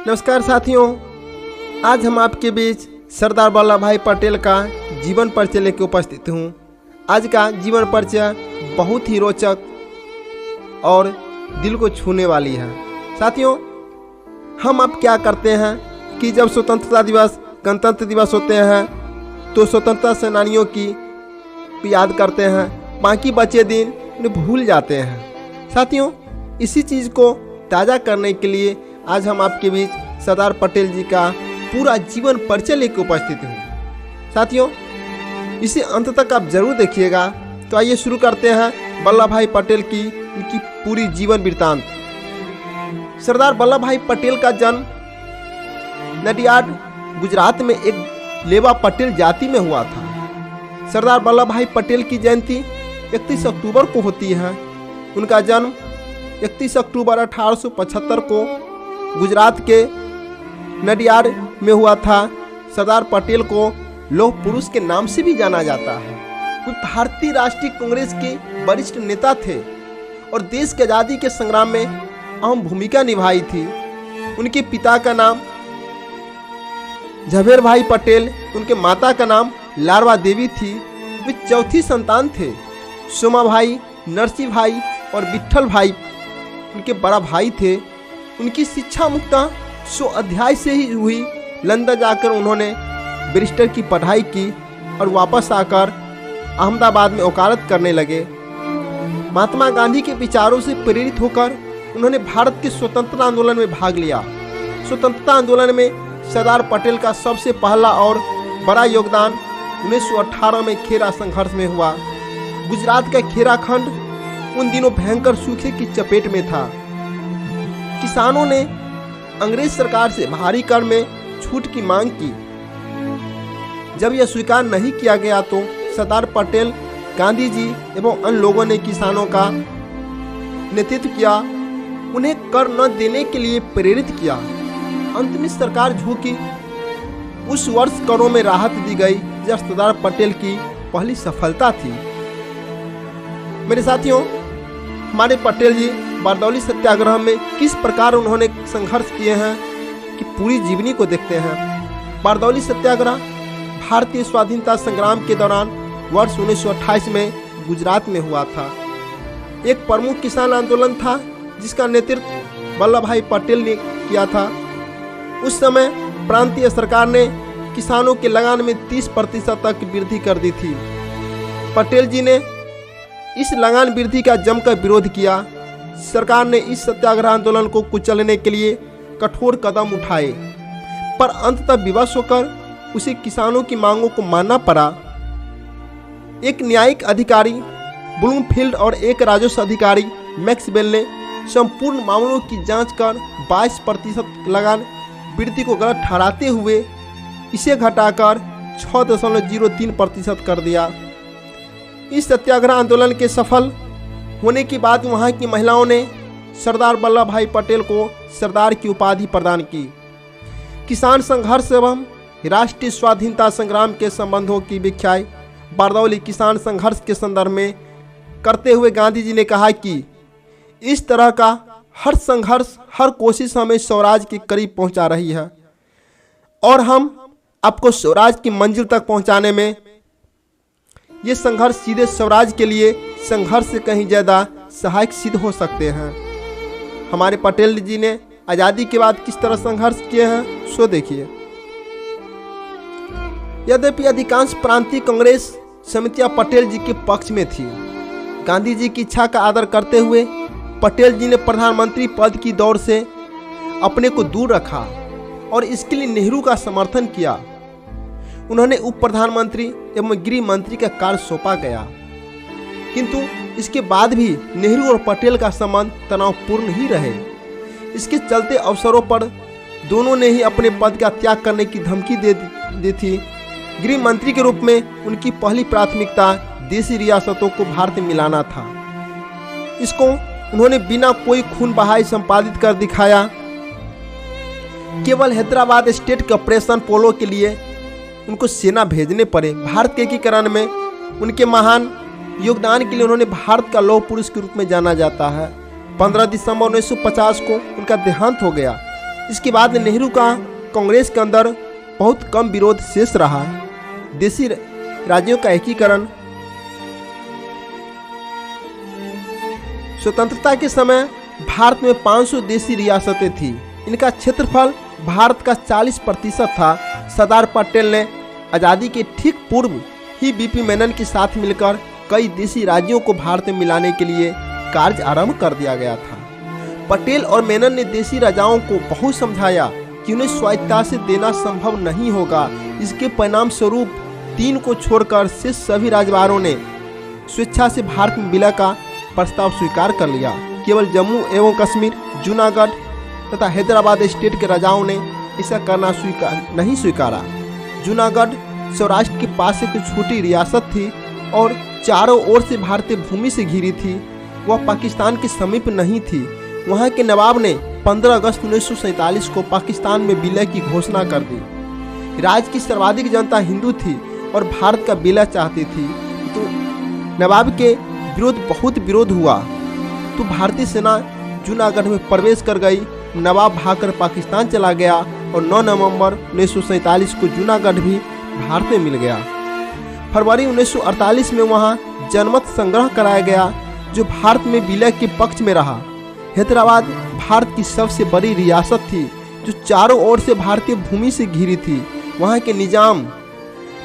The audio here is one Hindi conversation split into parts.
नमस्कार साथियों, आज हम आपके बीच सरदार वल्लभ भाई पटेल का जीवन परिचय लेकर उपस्थित हूँ। आज का जीवन परिचय बहुत ही रोचक और दिल को छूने वाली है। साथियों, हम अब क्या करते हैं कि जब स्वतंत्रता दिवस, गणतंत्र दिवस होते हैं तो स्वतंत्रता सेनानियों की याद करते हैं, बाकी बचे दिन उन्हें भूल जाते हैं। साथियों, इसी चीज़ को ताज़ा करने के लिए आज हम आपके बीच सरदार पटेल जी का पूरा जीवन परिचय लेकर उपस्थित हूँ। साथियों, इसे अंत तक आप जरूर देखिएगा। तो आइए शुरू करते हैं वल्लभ भाई पटेल की इनकी पूरी जीवन वृत्तांत। सरदार वल्लभ भाई पटेल का जन्म नडियाड, गुजरात में एक लेवा पटेल जाति में हुआ था। सरदार वल्लभ भाई पटेल की जयंती 31 अक्टूबर को होती है। उनका जन्म 31 अक्टूबर 1875 को गुजरात के नडियाड में हुआ था। सरदार पटेल को लौह पुरुष के नाम से भी जाना जाता है। वो भारतीय राष्ट्रीय कांग्रेस के वरिष्ठ नेता थे और देश की आज़ादी के संग्राम में अहम भूमिका निभाई थी। उनके पिता का नाम झवेर भाई पटेल, उनके माता का नाम लारवा देवी थी। वे चौथी संतान थे। सोमा भाई, नरसी भाई और विट्ठल भाई उनके बड़ा भाई थे। उनकी शिक्षा मुक्ता 100 अध्याय से ही हुई। लंदन जाकर उन्होंने बैरिस्टर की पढ़ाई की और वापस आकर अहमदाबाद में वकालत करने लगे। महात्मा गांधी के विचारों से प्रेरित होकर उन्होंने भारत के स्वतंत्रता आंदोलन में भाग लिया। स्वतंत्रता आंदोलन में सरदार पटेल का सबसे पहला और बड़ा योगदान 1918 में खेरा संघर्ष में हुआ। गुजरात का खेरा खंड उन दिनों भयंकर सूखे की चपेट में था। किसानों ने अंग्रेज सरकार से भारी कर में छूट की मांग की। जब यह स्वीकार नहीं किया गया तो सरदार पटेल, गांधी जी एवं अन्य लोगों ने किसानों का नेतृत्व किया, उन्हें कर न देने के लिए प्रेरित किया। अंत में सरकार झुकी। उस वर्ष करों में राहत दी गई। यह सरदार पटेल की पहली सफलता थी। मेरे साथियों, हमारे पटेल जी बारदौली सत्याग्रह में किस प्रकार उन्होंने संघर्ष किए हैं कि पूरी जीवनी को देखते हैं। बारदौली सत्याग्रह भारतीय स्वाधीनता संग्राम के दौरान वर्ष 1928 में गुजरात में हुआ था। एक प्रमुख किसान आंदोलन था जिसका नेतृत्व वल्लभ भाई पटेल ने किया था। उस समय प्रांतीय सरकार ने किसानों के लगान में 30% तक वृद्धि कर दी थी। पटेल जी ने इस लगान वृद्धि का जमकर विरोध किया। सरकार ने इस सत्याग्रह आंदोलन को कुचलने के लिए कठोर कदम उठाए, पर अंततः विवश होकर उसे किसानों की मांगों को मानना पड़ा। एक न्यायिक अधिकारी ब्लूमफील्ड और एक राजस्व अधिकारी मैक्सवेल ने संपूर्ण मामलों की जांच कर 22% लगान वृद्धि को गलत ठहराते हुए इसे घटाकर 6.03% कर दिया। इस सत्याग्रह आंदोलन के सफल होने के बाद वहां की महिलाओं ने सरदार वल्लभ भाई पटेल को सरदार की उपाधि प्रदान की। किसान संघर्ष एवं राष्ट्रीय स्वाधीनता संग्राम के संबंधों की व्याख्या बारदौली किसान संघर्ष के संदर्भ में करते हुए गांधी जी ने कहा कि इस तरह का हर संघर्ष, हर कोशिश हमें स्वराज के करीब पहुंचा रही है और हम आपको स्वराज की मंजिल तक पहुंचाने में ये संघर्ष सीधे स्वराज के लिए संघर्ष से कहीं ज़्यादा सहायक सिद्ध हो सकते हैं। हमारे पटेल जी ने आज़ादी के बाद किस तरह संघर्ष किए हैं सो देखिए। यद्यपि अधिकांश प्रांतीय कांग्रेस समितियां पटेल जी के पक्ष में थी, गांधी जी की इच्छा का आदर करते हुए पटेल जी ने प्रधानमंत्री पद की दौड़ से अपने को दूर रखा और इसके लिए नेहरू का समर्थन किया। उन्होंने उप प्रधानमंत्री एवं गृह मंत्री का कार्य सौंपा गया, किंतु इसके बाद भी नेहरू और पटेल का संबंध तनावपूर्ण ही रहे। इसके चलते अवसरों पर दोनों ने ही अपने पद का त्याग करने की धमकी दे दी थी। गृह मंत्री के रूप में उनकी पहली प्राथमिकता देशी रियासतों को भारत में मिलाना था। इसको उन्होंने बिना कोई खून बहाए संपादित कर दिखाया। केवल हैदराबाद स्टेट के ऑपरेशन पोलो के लिए उनको सेना भेजने पड़े। भारत के एकीकरण में उनके महान योगदान के लिए उन्होंने भारत का लौह पुरुष के रूप में जाना जाता है। 15 दिसंबर 1950 को उनका देहांत हो गया। इसके बाद नेहरू का कांग्रेस के अंदर बहुत कम विरोध शेष रहा। देशी राज्यों का एकीकरण। स्वतंत्रता के समय भारत में 500 देशी रियासतें थी। इनका क्षेत्रफल भारत का 40% था। सरदार पटेल ने आज़ादी के ठीक पूर्व ही बीपी मेनन के साथ मिलकर कई देशी राज्यों को भारत में मिलाने के लिए कार्य आरंभ कर दिया गया था। पटेल और मेनन ने देशी राजाओं को बहुत समझाया कि उन्हें स्वायत्तता से देना संभव नहीं होगा। इसके परिणाम स्वरूप 3 को छोड़कर शेष सभी राजवारों ने स्वेच्छा से भारत में विलय का प्रस्ताव स्वीकार कर लिया। केवल जम्मू एवं कश्मीर, जूनागढ़ तथा हैदराबाद स्टेट के राजाओं ने ऐसा करना नहीं स्वीकारा। जूनागढ़ सौराष्ट्र के पास एक छोटी रियासत थी और चारों ओर से भारतीय भूमि से घिरी थी। वह पाकिस्तान के समीप नहीं थी। वहाँ के नवाब ने 15 अगस्त 1947 को पाकिस्तान में विलय की घोषणा कर दी। राज्य की सर्वाधिक जनता हिंदू थी और भारत का विलय चाहती थी, तो नवाब के बहुत विरोध हुआ तो भारतीय सेना जूनागढ़ में प्रवेश कर गई। नवाब भागकर पाकिस्तान चला गया और 9 नवंबर 1947 को जूनागढ़ भी भारत में मिल गया। फरवरी 1948 में वहां जनमत संग्रह कराया गया जो भारत में विलय के पक्ष में रहा। हैदराबाद भारत की सबसे बड़ी रियासत थी जो चारों ओर से भारतीय भूमि से घिरी थी। वहां के निजाम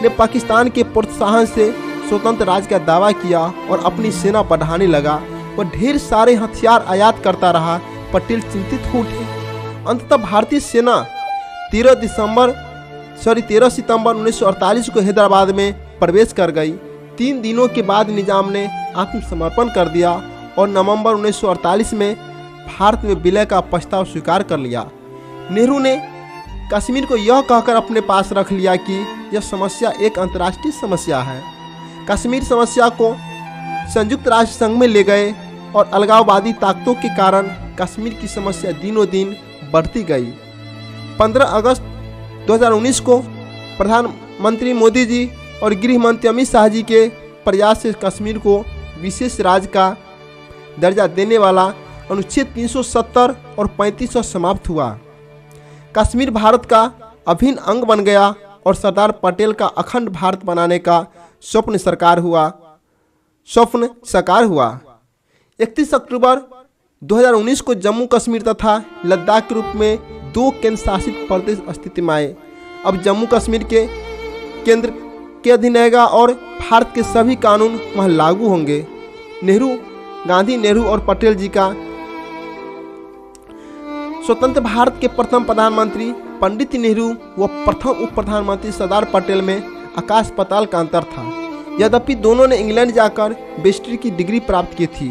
ने पाकिस्तान के प्रोत्साहन से स्वतंत्र राज्य का दावा किया और अपनी सेना बढ़ाने लगा। वह ढेर सारे हथियार आयात करता रहा। पटेल चिंतित हो उठे। अंततः भारतीय सेना 13 सितंबर 1948 को हैदराबाद में प्रवेश कर गई। 3 दिनों के बाद निजाम ने आत्मसमर्पण कर दिया और नवंबर 1948 में भारत में विलय का प्रस्ताव स्वीकार कर लिया। नेहरू ने कश्मीर को यह कहकर अपने पास रख लिया कि यह समस्या एक अंतर्राष्ट्रीय समस्या है। कश्मीर समस्या को संयुक्त राष्ट्र संघ में ले गए और अलगाववादी ताकतों के कारण कश्मीर की समस्या दिनों दिन बढ़ती गई। 15 अगस्त 2019 को प्रधानमंत्री मोदी जी और गृह मंत्री अमित शाह जी के प्रयास से कश्मीर को विशेष राज्य का दर्जा देने वाला अनुच्छेद 370 और 3500 समाप्त हुआ। कश्मीर भारत का अभिन्न अंग बन गया और सरदार पटेल का अखंड भारत बनाने का स्वप्न साकार हुआ। 31 अक्टूबर 2019 को जम्मू कश्मीर तथा लद्दाख के रूप में 2 केंद्र शासित प्रदेश अस्तित्व में आए। अब जम्मू कश्मीर के केंद्र के अधीन रहेगा और भारत के सभी कानून वहां लागू होंगे। गांधी, नेहरू और पटेल जी का स्वतंत्र भारत के प्रथम प्रधानमंत्री पंडित नेहरू व प्रथम उप प्रधानमंत्री सरदार पटेल में आकाश पाताल का अंतर था। यद्यपि दोनों ने इंग्लैंड जाकर बैरिस्टर की डिग्री प्राप्त की थी,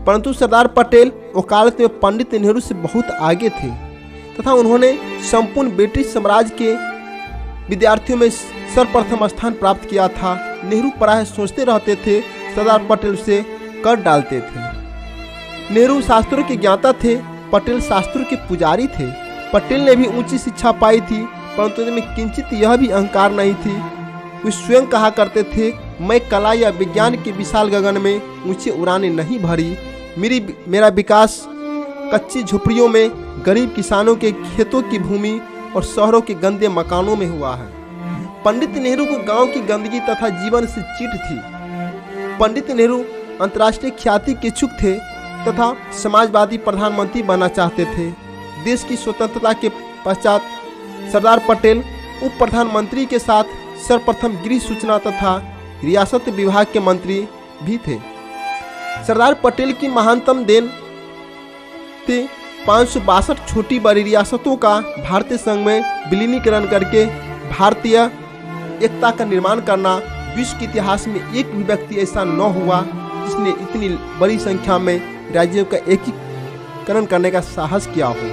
परंतु सरदार पटेल वकालत में पंडित नेहरू से बहुत आगे थे तथा उन्होंने संपूर्ण ब्रिटिश साम्राज्य के विद्यार्थियों में सर्वप्रथम स्थान प्राप्त किया था। नेहरू प्रायः सोचते रहते थे, सरदार पटेल से कर डालते थे। नेहरू शास्त्रों के ज्ञाता थे, पटेल शास्त्रों के पुजारी थे। पटेल ने भी ऊंची शिक्षा पाई थी, परंतु उनमें किंचित यह भी अहंकार नहीं थी। वे स्वयं कहा करते थे, मैं कला या विज्ञान के विशाल गगन में ऊंचे उड़ानें नहीं भरी। मेरा विकास कच्ची झोपड़ियों में, गरीब किसानों के खेतों की भूमि और शहरों के गंदे मकानों में हुआ है। पंडित नेहरू को गांव की गंदगी तथा जीवन से चिढ़ थी। पंडित नेहरू अंतर्राष्ट्रीय ख्याति के इच्छुक थे तथा समाजवादी प्रधानमंत्री बनना चाहते थे। देश की स्वतंत्रता के पश्चात सरदार पटेल उप प्रधानमंत्री के साथ सर्वप्रथम गृह सूचना तथा रियासत विभाग के मंत्री भी थे। सरदार पटेल की महानतम देन थी 562 छोटी बड़ी रियासतों का भारतीय संघ में विलीनीकरण करके भारतीय एकता का निर्माण करना। विश्व के इतिहास में एक भी व्यक्ति ऐसा न हुआ जिसने इतनी बड़ी संख्या में राज्यों का एकीकरण करने का साहस किया हो।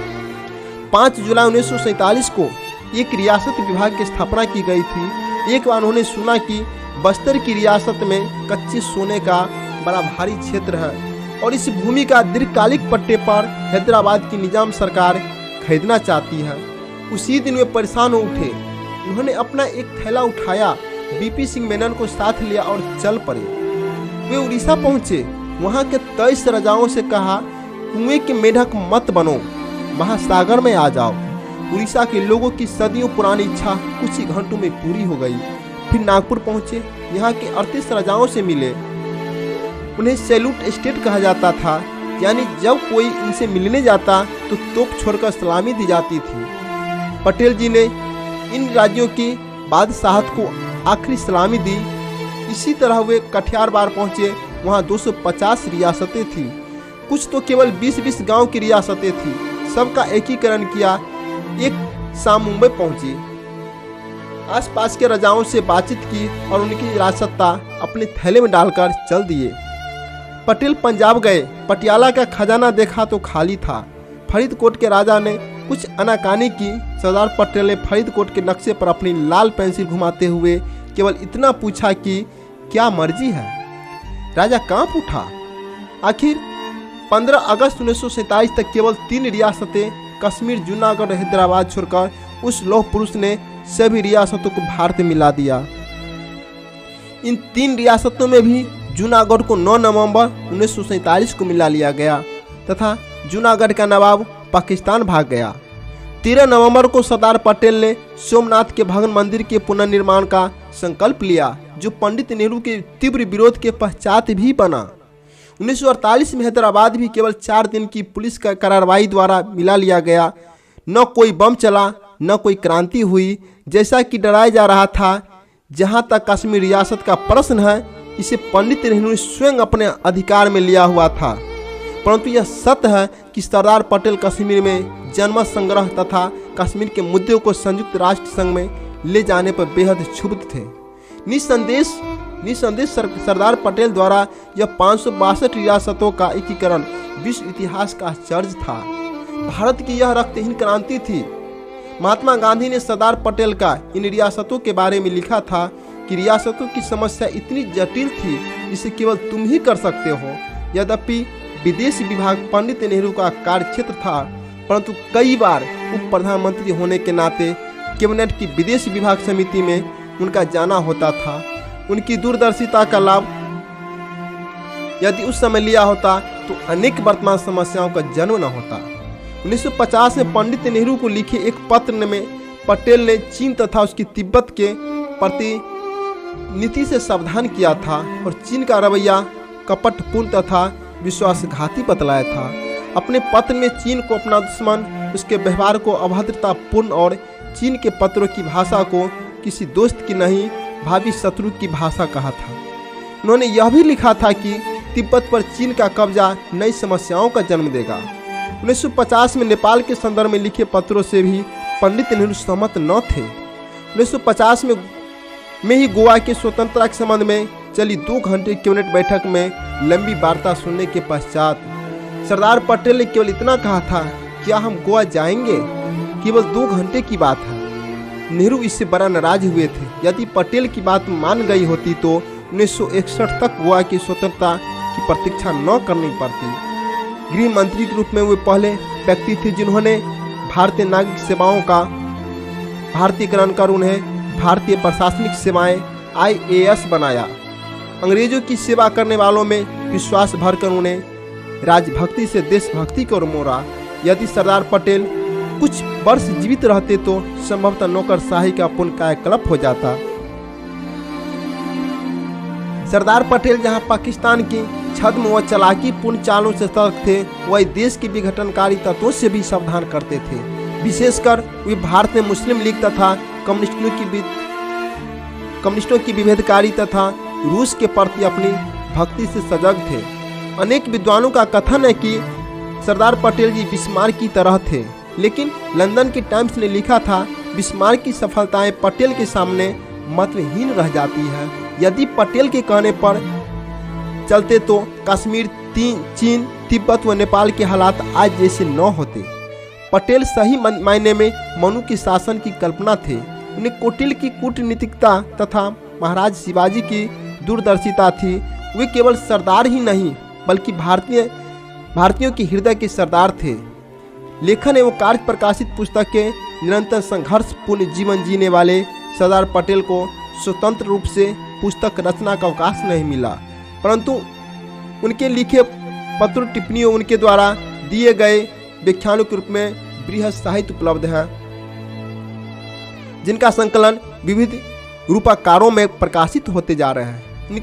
5 जुलाई 1947 को एक रियासत विभाग की स्थापना की गई थी। एक बार उन्होंने सुना कि बस्तर की रियासत में कच्चे सोने का बड़ा भारी क्षेत्र है और इस भूमि का दीर्घकालिक पट्टे पर हैदराबाद की निजाम सरकार खरीदना चाहती है। उसी दिन वे परेशान हो उठे। उन्होंने अपना एक थैला उठाया, बीपी सिंह मेनन को साथ लिया और चल पड़े। वे उड़ीसा पहुंचे। वहां के 23 राजाओं से कहा, कुएं के मेढक मत बनो, महासागर में आ जाओ। उड़ीसा के लोगों की सदियों पुरानी इच्छा कुछ ही घंटों में पूरी हो गई। फिर नागपुर पहुंचे, यहाँ के 38 राजाओं से मिले। उन्हें सैल्यूट स्टेट कहा जाता था, यानी जब कोई इनसे मिलने जाता तो तोप छोड़कर सलामी दी जाती थी। पटेल जी ने इन राज्यों की बादशाहत को आखिरी सलामी दी। इसी तरह वे कटिहार बार पहुंचे, वहाँ 250 रियासतें थी। कुछ तो केवल 20-20 गांव की रियासतें थी। सबका एकीकरण किया। एक शाम मुंबई पहुंची, आसपास के राजाओं से बातचीत की और उनकी राजसत्ता अपने थैले में डालकर चल दिए। पटेल पंजाब गए। पटियाला का खजाना देखा तो खाली था। फरीदकोट के राजा ने कुछ आनाकानी की। सरदार पटेल ने फरीदकोट के नक्शे पर अपनी लाल पेंसिल घुमाते हुए केवल इतना पूछा कि क्या मर्जी है। राजा कांप उठा। आखिर 15 अगस्त 1947 तक केवल 3 रियासतें कश्मीर, जूनागढ़, हैदराबाद छोड़कर उस लौह पुरुष ने सभी रियासतों को भारत में मिला दिया। इन 3 रियासतों में भी जूनागढ़ को 9 नवंबर 1947 को मिला लिया गया तथा जूनागढ़ का नवाब पाकिस्तान भाग गया। 13 नवंबर को सरदार पटेल ने सोमनाथ के भगवान मंदिर के पुनर्निर्माण का संकल्प लिया, जो पंडित नेहरू के तीव्र विरोध के पश्चात भी बना। 1948 में हैदराबाद भी केवल 4 दिन की पुलिस का कार्रवाई द्वारा मिला लिया गया। न कोई बम चला, न कोई क्रांति हुई, जैसा कि डराया जा रहा था। जहाँ तक कश्मीर रियासत का प्रश्न है, इसे पंडित नेहरू ने स्वयं अपने अधिकार में लिया हुआ था। परंतु यह सत्य है कि सरदार पटेल कश्मीर में जनमत संग्रह तथा कश्मीर के मुद्दों को संयुक्त राष्ट्र संघ में ले जाने पर बेहद क्षुब्ध थे। निसंदेह सरदार पटेल द्वारा यह 562 रियासतों का एकीकरण विश्व इतिहास का आश्चर्य था। भारत की यह रक्तहीन क्रांति थी। महात्मा गांधी ने सरदार पटेल का इन रियासतों के बारे में लिखा था कि रियासतों की समस्या इतनी जटिल थी जिसे केवल तुम ही कर सकते हो। यद्यपि विदेश विभाग पंडित नेहरू का कार्यक्षेत्र था, परंतु कई बार उप प्रधानमंत्री होने के नाते कैबिनेट की विदेश विभाग समिति में उनका जाना होता था। उनकी दूरदर्शिता का लाभ यदि उस समय लिया होता तो अनेक वर्तमान समस्याओं का जन्म न होता। 1950 में पंडित नेहरू को लिखे एक पत्र में पटेल ने चीन तथा उसकी तिब्बत के प्रति नीति से सावधान किया था और चीन का रवैया कपटपूर्ण तथा विश्वासघाती बतलाया था। अपने पत्र में चीन को अपना दुश्मन, उसके व्यवहार को अभद्रतापूर्ण और चीन के पत्रों की भाषा को किसी दोस्त की नहीं भावी शत्रु की भाषा कहा था। उन्होंने यह भी लिखा था कि तिब्बत पर चीन का कब्जा नई समस्याओं का जन्म देगा। 1950 में नेपाल के संदर्भ में लिखे पत्रों से भी पंडित नेहरू सहमत न थे। 1950 में ही गोवा के स्वतंत्रता के संबंध में चली 2 घंटे कैबिनेट बैठक में लंबी वार्ता सुनने के पश्चात सरदार पटेल ने केवल इतना कहा था, क्या हम गोवा जाएंगे? केवल 2 घंटे की बात है। नेहरू इससे बड़ा नाराज हुए थे। यदि पटेल की बात मान गई होती तो 1961 तक गोवा की स्वतंत्रता की प्रतीक्षा न करनी पड़ती। गृह मंत्री के रूप में वे पहले व्यक्ति थे जिन्होंने भारतीय नागरिक सेवाओं का भारतीयकरण कर उन्हें भारतीय प्रशासनिक सेवाएं IAS बनाया। अंग्रेजों की सेवा करने वालों में विश्वास भरकर उन्हें राजभक्ति से देशभक्ति की ओर मोड़ा। यदि सरदार पटेल कुछ वर्ष जीवित रहते तो संभवतः नौकरशाही का पूर्ण कायाकल्प हो जाता। सरदार पटेल जहां पाकिस्तान की छद्म व चालाकी पूर्ण चालों से सतर्क थे, वही देश की विघटनकारी तत्वों से भी सावधान करते थे। विशेषकर वे भारत में मुस्लिम लीग तथा कम्युनिस्टों की विभेदकारी तथा रूस के प्रति अपनी भक्ति से सजग थे। अनेक विद्वानों का कथन है कि सरदार पटेल जी बिस्मार्क की तरह थे, लेकिन लंदन के टाइम्स ने लिखा था, बिस्मार्क की सफलताएं पटेल के सामने महत्वहीन रह जाती है। यदि पटेल के कहने पर चलते तो कश्मीर, चीन, तिब्बत व नेपाल के हालात आज जैसे न होते। पटेल सही मायने में मनु के शासन की कल्पना थे। उन्हें कौटिल्य की कूटनीतिकता तथा महाराज शिवाजी की दूरदर्शिता थी। वे केवल सरदार ही नहीं बल्कि भारतीयों के हृदय के सरदार थे। लेखन एवं कार्य प्रकाशित पुस्तक के निरंतर संघर्षपूर्ण जीवन जीने वाले सरदार पटेल को स्वतंत्र रूप से पुस्तक रचना का अवकाश नहीं मिला, परंतु उनके लिखे पत्र टिप्पणियों उनके द्वारा दिए गए व्याख्यानों के रूप में बृहद साहित्य उपलब्ध है। जिनका संकलन विविध रूपाकारों में प्रकाशित होते जा रहे हैं।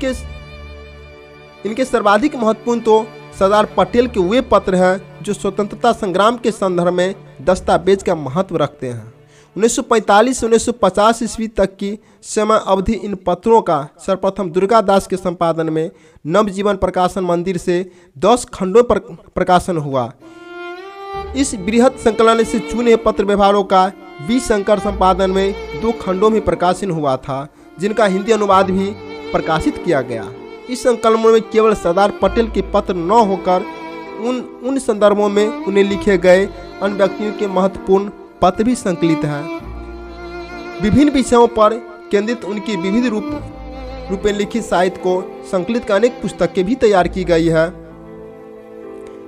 इनके सर्वाधिक महत्वपूर्ण तो सरदार पटेल के वे पत्र हैं जो स्वतंत्रता संग्राम के संदर्भ में दस्तावेज का महत्व रखते हैं। 1945 से 1950 ईस्वी तक की समय अवधि इन पत्रों का सर्वप्रथम दुर्गादास के संपादन में नवजीवन प्रकाशन मंदिर से 10 खंडों पर प्रकाशन हुआ। इस बृहद संकलन से चुने पत्र व्यवहारों का वी शंकर संपादन में 2 खंडों में प्रकाशन हुआ था, जिनका हिंदी अनुवाद भी प्रकाशित किया गया। इस संकलन में केवल सरदार पटेल के पत्र न होकर उन संदर्भों में उन्हें लिखे गए अन्य व्यक्तियों के महत्वपूर्ण पत्र भी संकलित हैं। विभिन्न विषयों पर केंद्रित उनकी विविध रूप में लिखित साहित्य को संकलित कर अनेक पुस्तकें भी तैयार की गई है।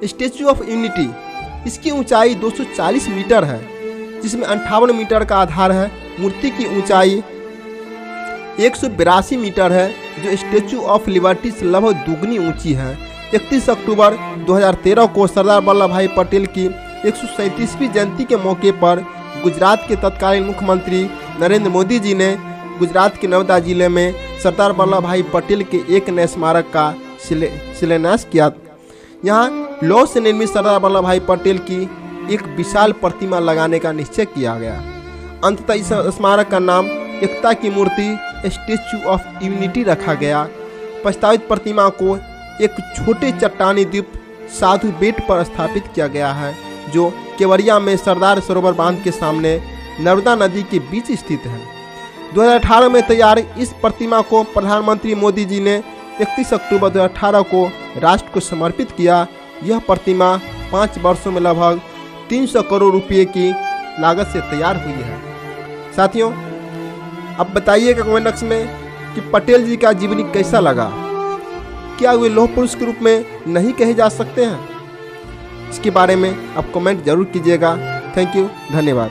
स्टैच्यू ऑफ यूनिटी, इसकी ऊंचाई 240 मीटर है, जिसमें 58 मीटर का आधार है। मूर्ति की ऊंचाई 182 मीटर है, जो स्टैच्यू ऑफ लिबर्टी से लगभग दुगनी ऊंची है। 31 अक्टूबर 2013 को सरदार वल्लभ भाई पटेल की 137वीं जयंती के मौके पर गुजरात के तत्कालीन मुख्यमंत्री नरेंद्र मोदी जी ने गुजरात के नर्मदा जिले में सरदार वल्लभ भाई पटेल के एक नए स्मारक का शिलान्यास किया। यहाँ लौह से निर्मित सरदार वल्लभ भाई पटेल की एक विशाल प्रतिमा लगाने का निश्चय किया गया। अंततः इस स्मारक का नाम एकता की मूर्ति स्टैच्यू ऑफ यूनिटी रखा गया। प्रस्तावित प्रतिमा को एक छोटे चट्टानी द्वीप साधु बेट पर स्थापित किया गया है, जो केवड़िया में सरदार सरोवर बांध के सामने नर्मदा नदी के बीच स्थित है। 2018 में तैयार इस प्रतिमा को प्रधानमंत्री मोदी जी ने 31 अक्टूबर 2018 को राष्ट्र को समर्पित किया। यह प्रतिमा 5 वर्षों में लगभग 300 करोड़ रुपये की लागत से तैयार हुई है। साथियों, अब बताइएगा कमेंट बॉक्स में कि पटेल जी का जीवनी कैसा लगा। क्या वे लौह पुरुष के रूप में नहीं कहे जा सकते हैं? इसके बारे में आप कमेंट जरूर कीजिएगा। थैंक यू, धन्यवाद।